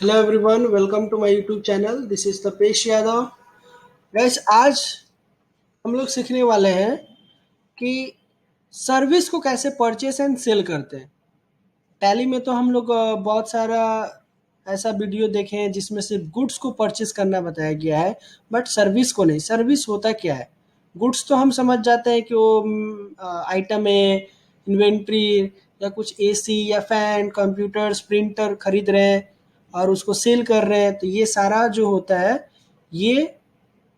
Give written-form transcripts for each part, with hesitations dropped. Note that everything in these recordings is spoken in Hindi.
Hello everyone, welcome to my YouTube channel. This is Tapesh Yadav. Guys, आज हम लोग सीखने वाले हैं कि सर्विस को कैसे परचेस एंड सेल करते हैं। टैली में तो हम लोग बहुत सारा ऐसा वीडियो देखे हैं जिसमें सिर्फ गुड्स को परचेस करना बताया गया है, बट सर्विस को नहीं। सर्विस होता क्या है? गुड्स तो हम समझ जाते हैं कि वो आइटम है, इन्वेंट्री या कुछ एसी या फैन, कंप्यूटर्स, प्रिंटर खरीद रहे हैं और उसको सेल कर रहे हैं, तो ये सारा जो होता है ये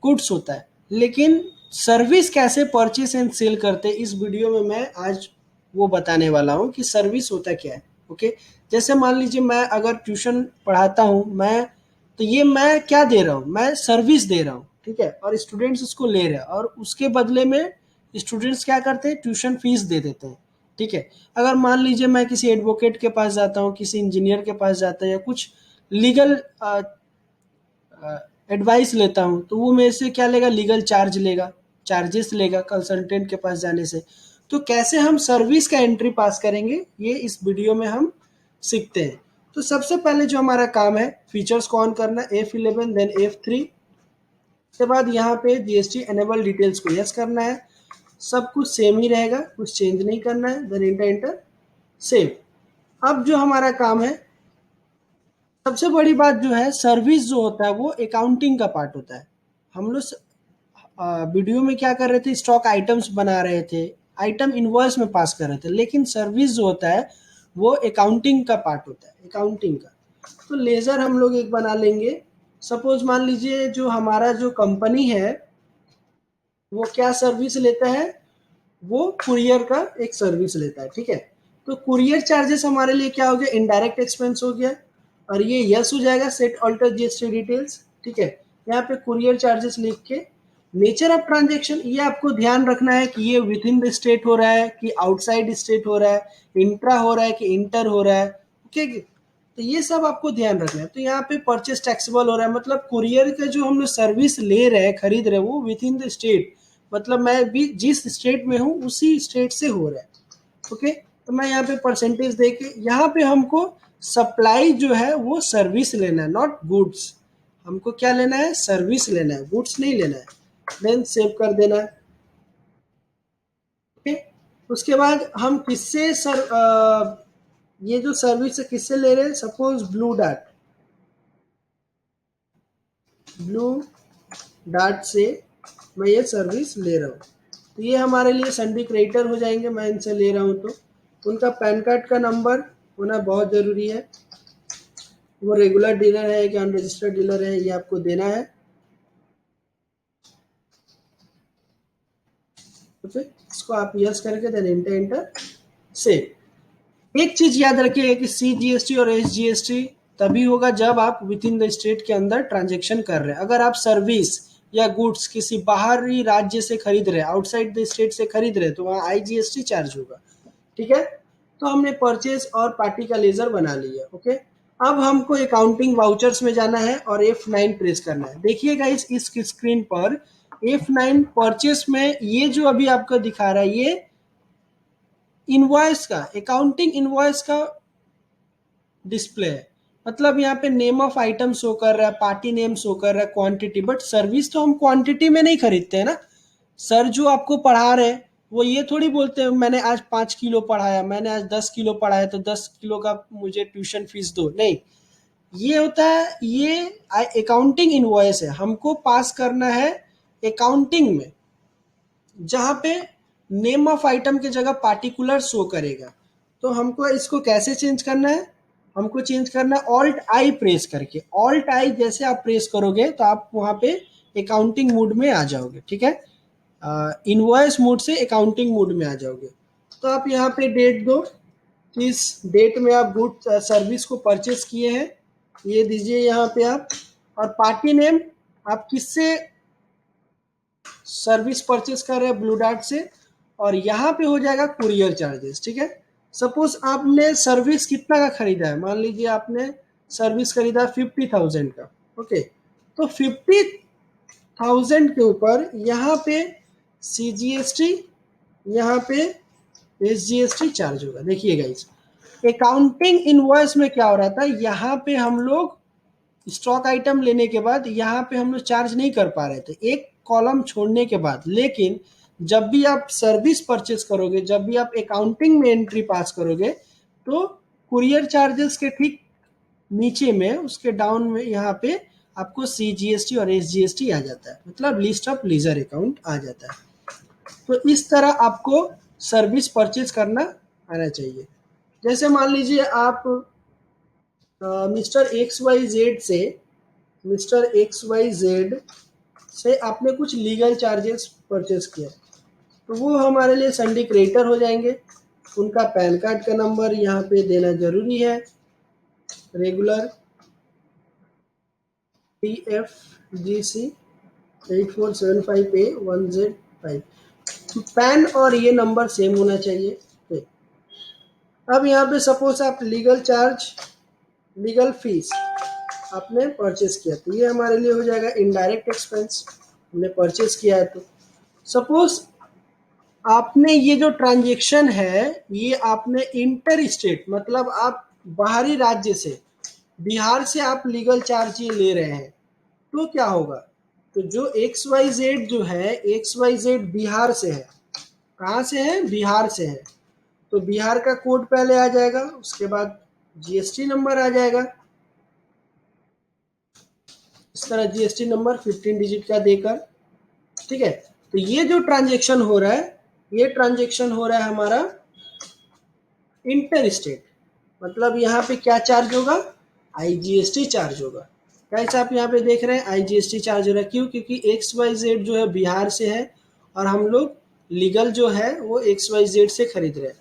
गुड्स होता है। लेकिन सर्विस कैसे परचेस एंड सेल करते हैं, इस वीडियो में मैं आज वो बताने वाला हूँ कि सर्विस होता क्या है। ओके, जैसे मान लीजिए मैं अगर ट्यूशन पढ़ाता हूँ, मैं तो ये मैं क्या दे रहा हूँ? मैं सर्विस दे रहा हूँ, ठीक है, और स्टूडेंट्स उसको ले रहे हैं और उसके बदले में स्टूडेंट्स क्या करते हैं? ट्यूशन फीस दे देते हैं, ठीक है। अगर मान लीजिए मैं किसी एडवोकेट के पास जाता हूँ, किसी इंजीनियर के पास जाता हूँ या कुछ लीगल एडवाइस लेता हूँ, तो वो मेरे से क्या लेगा? लीगल चार्ज लेगा, चार्जेस लेगा कंसल्टेंट के पास जाने से। तो कैसे हम सर्विस का एंट्री पास करेंगे, ये इस वीडियो में हम सीखते हैं। तो सबसे पहले जो हमारा काम है, फीचर्स को ऑन करना, F11 देन F3। उसके बाद यहाँ पे जीएसटी एनेबल डिटेल्स को यस करना है। सब कुछ सेम ही रहेगा, कुछ चेंज नहीं करना है। Then inter enter save. अब जो हमारा काम है, सबसे बड़ी बात जो है, सर्विस जो होता है वो अकाउंटिंग का पार्ट होता है। हम लोग वीडियो में क्या कर रहे थे? स्टॉक आइटम्स बना रहे थे, आइटम इनवॉइस में पास कर रहे थे। लेकिन सर्विस जो होता है वो अकाउंटिंग का पार्ट होता है, अकाउंटिंग का। तो लेजर हम लोग एक बना लेंगे। सपोज मान लीजिए जो हमारा जो कंपनी है वो क्या सर्विस लेता है? वो कुरियर का एक सर्विस लेता है, ठीक है। तो कुरियर चार्जेस हमारे लिए क्या हो गया? इनडायरेक्ट एक्सपेंस हो गया, और ये यस हो जाएगा। सेट ऑल्टर जीएसटी डिटेल्स, ठीक है। यहाँ पे कुरियर चार्जेस लिख के नेचर ऑफ ट्रांजेक्शन, ये आपको ध्यान रखना है कि ये विद इन द स्टेट हो रहा है कि आउटसाइड स्टेट हो रहा है, इंट्रा हो रहा है कि इंटर हो रहा है, ओके। तो ये सब आपको ध्यान रखना है। तो यहाँ पे परचेस टैक्सेबल हो रहा है, मतलब कुरियर का जो हम लोग सर्विस ले रहे हैं, खरीद रहे हैं, वो विद इन द स्टेट, मतलब मैं भी जिस स्टेट में हूँ उसी स्टेट से हो रहा है, ओके। तो मैं यहाँ पे परसेंटेज दे के, यहाँ पे हमको सप्लाई जो है वो सर्विस लेना है, नॉट गुड्स। हमको क्या लेना है? सर्विस लेना है, गुड्स नहीं लेना है। देन सेव कर देना है, ओके। उसके बाद हम किससे ये जो सर्विस है किससे ले रहे हैं? सपोज ब्लू डार्ट से मैं ये सर्विस ले रहा हूँ। तो ये हमारे लिए संडी क्रिएटर हो जाएंगे, मैं इनसे ले रहा हूँ। तो उनका पैन कार्ड का नंबर होना बहुत ज़रूरी है। वो रेगुलर डीलर है कि अनरजिस्टर्ड डीलर है, ये आपको देना है, तो फिर इसको आप यस करके देन एंटर एंटर सेव। एक चीज याद रखिए कि CGST और SGST तभी होगा जब आप विद इन द स्टेट के अंदर ट्रांजेक्शन कर रहे हैं। अगर आप सर्विस या गुड्स किसी बाहरी राज्य से खरीद रहे हैं, आउटसाइड द स्टेट से खरीद रहे हैं, तो वहाँ IGST चार्ज होगा, ठीक है। तो हमने परचेज और पार्टी का लेजर बना लिया, ओके। अब हमको अकाउंटिंग वाउचर्स में जाना है और F9 प्रेस करना है। देखिएगा इस स्क्रीन पर F9 परचेस में ये जो अभी आपको दिखा रहा है, ये इनवॉइस का, अकाउंटिंग इनवॉइस का डिस्प्ले है। मतलब यहाँ पे नेम ऑफ आइटम शो कर रहा है, पार्टी नेम शो कर रहा है, क्वांटिटी। बट सर्विस तो हम क्वांटिटी में नहीं खरीदते हैं ना। सर जो आपको पढ़ा रहे हैं वो ये थोड़ी बोलते हैं मैंने आज 5 किलो पढ़ाया, मैंने आज 10 किलो पढ़ाया तो 10 किलो का मुझे ट्यूशन फीस दो, नहीं। ये होता है, ये अकाउंटिंग इनवॉइस है, हमको पास करना है अकाउंटिंग में, जहाँ पे नेम ऑफ आइटम की जगह पार्टिकुलर शो करेगा। तो हमको इसको कैसे चेंज करना है? हमको चेंज करना है ऑल्ट आई प्रेस करके। ऑल्ट आई जैसे आप प्रेस करोगे तो आप वहाँ पे अकाउंटिंग मोड में आ जाओगे, ठीक है। इनवॉइस मोड से अकाउंटिंग मोड में आ जाओगे। तो आप यहाँ पे डेट दो, किस डेट में आप गुड सर्विस को परचेस किए हैं, ये दीजिए यहाँ पे आप। और पार्टी नेम आप किससे सर्विस परचेस कर रहे हैं? ब्लू डार्ट से। और यहाँ पे हो जाएगा कुरियर चार्जेस, ठीक है। सपोज आपने सर्विस कितना का खरीदा है? मान लीजिए आपने सर्विस खरीदा 50,000 का, ओके। तो 50,000 के ऊपर यहाँ पे CGST, यहाँ पे SGST चार्ज होगा। देखिएगा इस अकाउंटिंग इनवॉइस में क्या हो रहा था, यहाँ पे हम लोग स्टॉक आइटम लेने के बाद यहाँ पे हम लोग चार्ज नहीं कर पा रहे थे एक कॉलम छोड़ने के बाद, लेकिन जब भी आप सर्विस परचेस करोगे, जब भी आप अकाउंटिंग में एंट्री पास करोगे, तो कुरियर चार्जेस के ठीक नीचे में उसके डाउन में यहाँ पे आपको CGST और SGST आ जाता है, मतलब लिस्ट ऑफ लीजर अकाउंट आ जाता है। तो इस तरह आपको सर्विस परचेज करना आना चाहिए। जैसे मान लीजिए आप मिस्टर एक्स वाई जेड से आपने कुछ लीगल चार्जेस परचेज किया, तो वो हमारे लिए संडे क्रेडिटर हो जाएंगे। उनका पैन कार्ड का नंबर यहाँ पे देना जरूरी है, रेगुलर TFGC 8475A1Z5। पैन और ये नंबर सेम होना चाहिए। अब यहाँ पे सपोज आप लीगल फीस आपने परचेस किया, तो ये हमारे लिए हो जाएगा इनडायरेक्ट एक्सपेंस, हमने परचेस किया है। तो सपोज आपने ये जो ट्रांजेक्शन है ये आपने इंटर स्टेट, मतलब आप बाहरी राज्य से, बिहार से आप लीगल चार्ज ये ले रहे हैं, तो क्या होगा, तो जो XYZ जो है, XYZ बिहार से है। कहाँ से है? बिहार से है। तो बिहार का कोड पहले आ जाएगा, उसके बाद GST नंबर आ जाएगा। इस तरह GST नंबर 15 डिजिट का देकर, ठीक है। तो ये जो ट्रांजेक्शन हो रहा है, ये ट्रांजेक्शन हो रहा है हमारा इंटर स्टेट, मतलब यहाँ पे क्या चार्ज होगा? IGST चार्ज होगा। कैसे आप यहाँ पे देख रहे हैं IGST चार्ज हो रहा है, क्यों? क्योंकि XYZ जो है बिहार से है और हम लोग लीगल जो है वो XYZ से खरीद रहे हैं,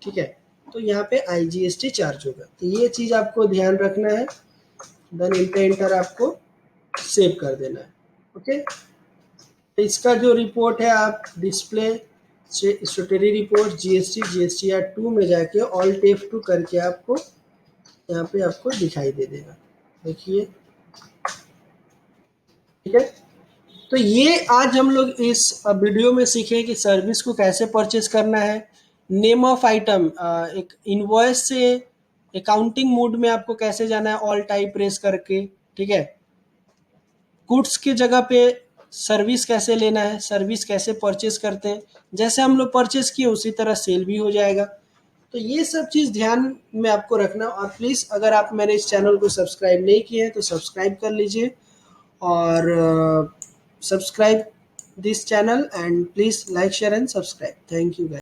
ठीक है। तो यहाँ पे IGST चार्ज होगा। तो ये चीज़ आपको ध्यान रखना है, देन इंटर आपको सेव कर देना है। ओके, तो इसका जो रिपोर्ट है आप डिस्प्ले स्टेटरी रिपोर्ट GSTR 2 में जाके ऑल्ट F2 करके आपको यहाँ पे आपको दिखाई दे देगा, देखिए, ठीक है। तो ये आज हम लोग इस वीडियो में सीखे कि सर्विस को कैसे परचेज करना है। नेम ऑफ आइटम, एक इनवॉइस से अकाउंटिंग मोड में आपको कैसे जाना है, ऑल टाइप प्रेस करके, ठीक है। गुड्स की जगह पे सर्विस कैसे लेना है, सर्विस कैसे परचेज करते हैं, जैसे हम लोग परचेज किए उसी तरह सेल भी हो जाएगा। तो ये सब चीज़ ध्यान में आपको रखना। और प्लीज़ अगर आप मेरे इस चैनल को सब्सक्राइब नहीं किए हैं तो सब्सक्राइब कर लीजिए, और subscribe this channel, and please like share and subscribe. Thank you guys.